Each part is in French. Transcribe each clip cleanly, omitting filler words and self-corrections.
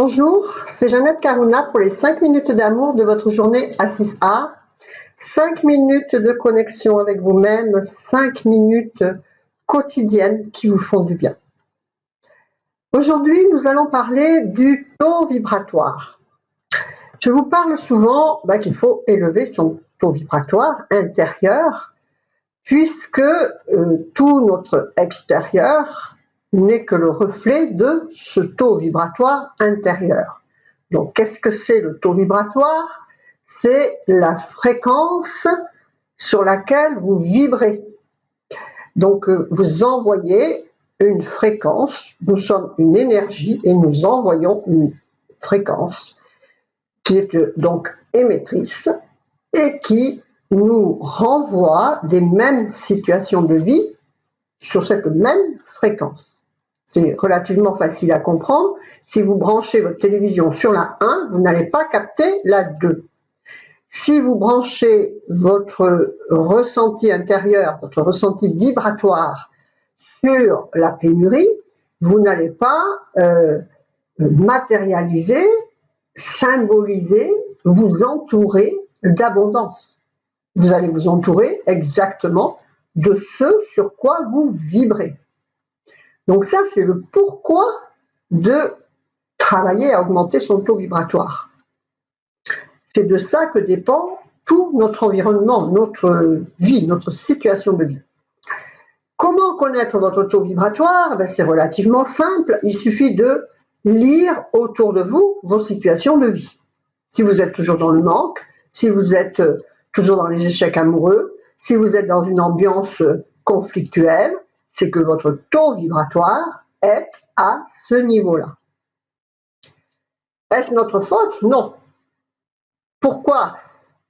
Bonjour, c'est Jeannette Karuna pour les 5 minutes d'amour de votre journée à 6A. 5 minutes de connexion avec vous-même, 5 minutes quotidiennes qui vous font du bien. Aujourd'hui, nous allons parler du taux vibratoire. Je vous parle souvent qu'il faut élever son taux vibratoire intérieur puisque tout notre extérieur n'est que le reflet de ce taux vibratoire intérieur. Donc, qu'est-ce que c'est le taux vibratoire? C'est la fréquence sur laquelle vous vibrez. Donc, vous envoyez une fréquence, nous sommes une énergie et nous envoyons une fréquence qui est donc émettrice et qui nous renvoie des mêmes situations de vie sur cette même fréquence. C'est relativement facile à comprendre. Si vous branchez votre télévision sur la 1, vous n'allez pas capter la 2. Si vous branchez votre ressenti intérieur, votre ressenti vibratoire sur la pénurie, vous n'allez pas matérialiser, symboliser, vous entourer d'abondance. Vous allez vous entourer exactement de ce sur quoi vous vibrez. Donc ça, c'est le pourquoi de travailler à augmenter son taux vibratoire. C'est de ça que dépend tout notre environnement, notre vie, notre situation de vie. Comment connaître votre taux vibratoire? C'est relativement simple. Il suffit de lire autour de vous vos situations de vie. Si vous êtes toujours dans le manque, si vous êtes toujours dans les échecs amoureux, si vous êtes dans une ambiance conflictuelle, c'est que votre taux vibratoire est à ce niveau-là. Est-ce notre faute? Non. Pourquoi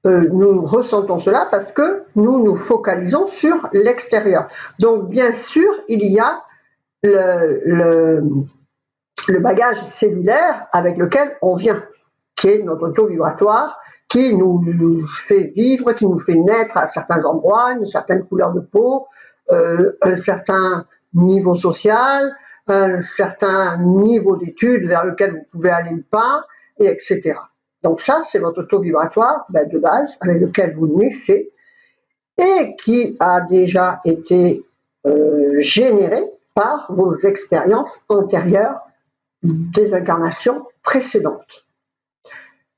nous ressentons cela? Parce que nous nous focalisons sur l'extérieur. Donc, bien sûr, il y a le bagage cellulaire avec lequel on vient, qui est notre taux vibratoire, qui nous fait vivre, qui nous fait naître à certains endroits, une certaine couleur de peau, un certain niveau social, un certain niveau d'études vers lequel vous pouvez aller ou pas, et etc. Donc ça, c'est votre taux vibratoire de base avec lequel vous naissez et qui a déjà été généré par vos expériences antérieures des incarnations précédentes.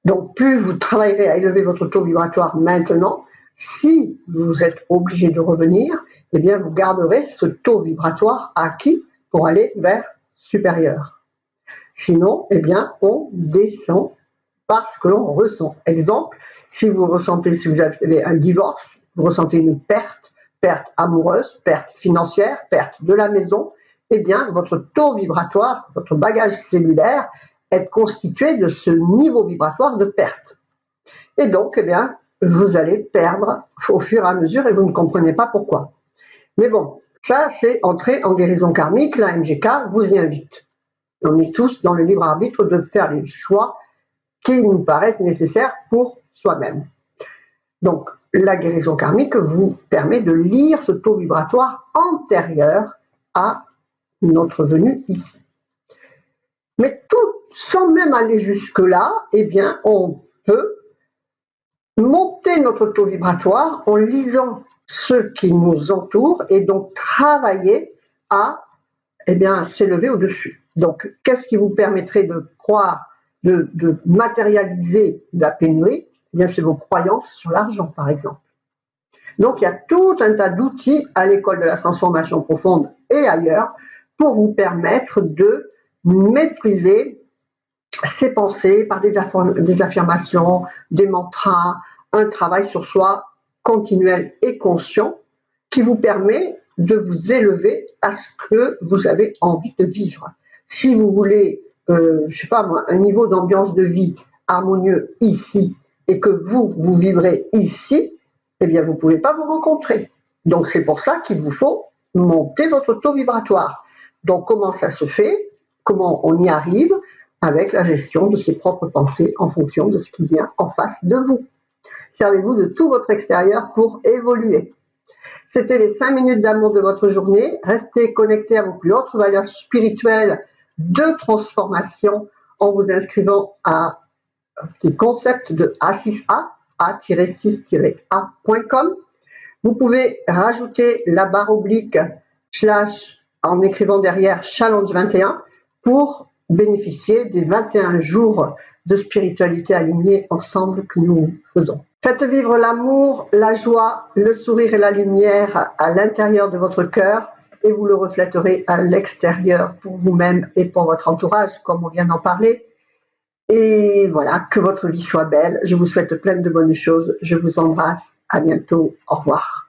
Donc, plus vous travaillerez à élever votre taux vibratoire maintenant, si vous êtes obligé de revenir, eh bien, vous garderez ce taux vibratoire acquis pour aller vers supérieur. Sinon, eh bien, on descend parce que l'on ressent. Exemple, si vous avez un divorce, vous ressentez une perte amoureuse, perte financière, perte de la maison, eh bien, votre taux vibratoire, votre bagage cellulaire est constitué de ce niveau vibratoire de perte. Et donc, eh bien, vous allez perdre au fur et à mesure et vous ne comprenez pas pourquoi. Mais bon, ça, c'est entrer en guérison karmique. La MGK vous y invite. On est tous dans le libre arbitre de faire les choix qui nous paraissent nécessaires pour soi-même. Donc, la guérison karmique vous permet de lire ce taux vibratoire antérieur à notre venue ici. Mais tout, sans même aller jusque-là, eh bien, on peut monter notre taux vibratoire en lisant ce qui nous entoure et donc travailler à s'élever au-dessus. Donc, qu'est-ce qui vous permettrait de croire, de matérialiser la pénurie? Eh bien, c'est vos croyances sur l'argent, par exemple. Donc, il y a tout un tas d'outils à l'école de la transformation profonde et ailleurs pour vous permettre de maîtriser ses pensées par des affirmations, des mantras, un travail sur soi continuel et conscient qui vous permet de vous élever à ce que vous avez envie de vivre. Si vous voulez, un niveau d'ambiance de vie harmonieux ici et que vous vibrez ici, eh bien, vous ne pouvez pas vous rencontrer. Donc, c'est pour ça qu'il vous faut monter votre taux vibratoire. Donc, comment ça se fait? Comment on y arrive? Avec la gestion de ses propres pensées en fonction de ce qui vient en face de vous. Servez-vous de tout votre extérieur pour évoluer. C'était les 5 minutes d'amour de votre journée. Restez connectés à vos plus hautes valeurs spirituelles de transformation en vous inscrivant à des concepts de A6A, A-6-A.com. Vous pouvez rajouter la barre oblique / en écrivant derrière Challenge 21 pour bénéficier des 21 jours de spiritualité alignée ensemble que nous faisons. Faites vivre l'amour, la joie, le sourire et la lumière à l'intérieur de votre cœur et vous le reflèterez à l'extérieur pour vous-même et pour votre entourage, comme on vient d'en parler. Et voilà, que votre vie soit belle. Je vous souhaite plein de bonnes choses. Je vous embrasse. À bientôt. Au revoir.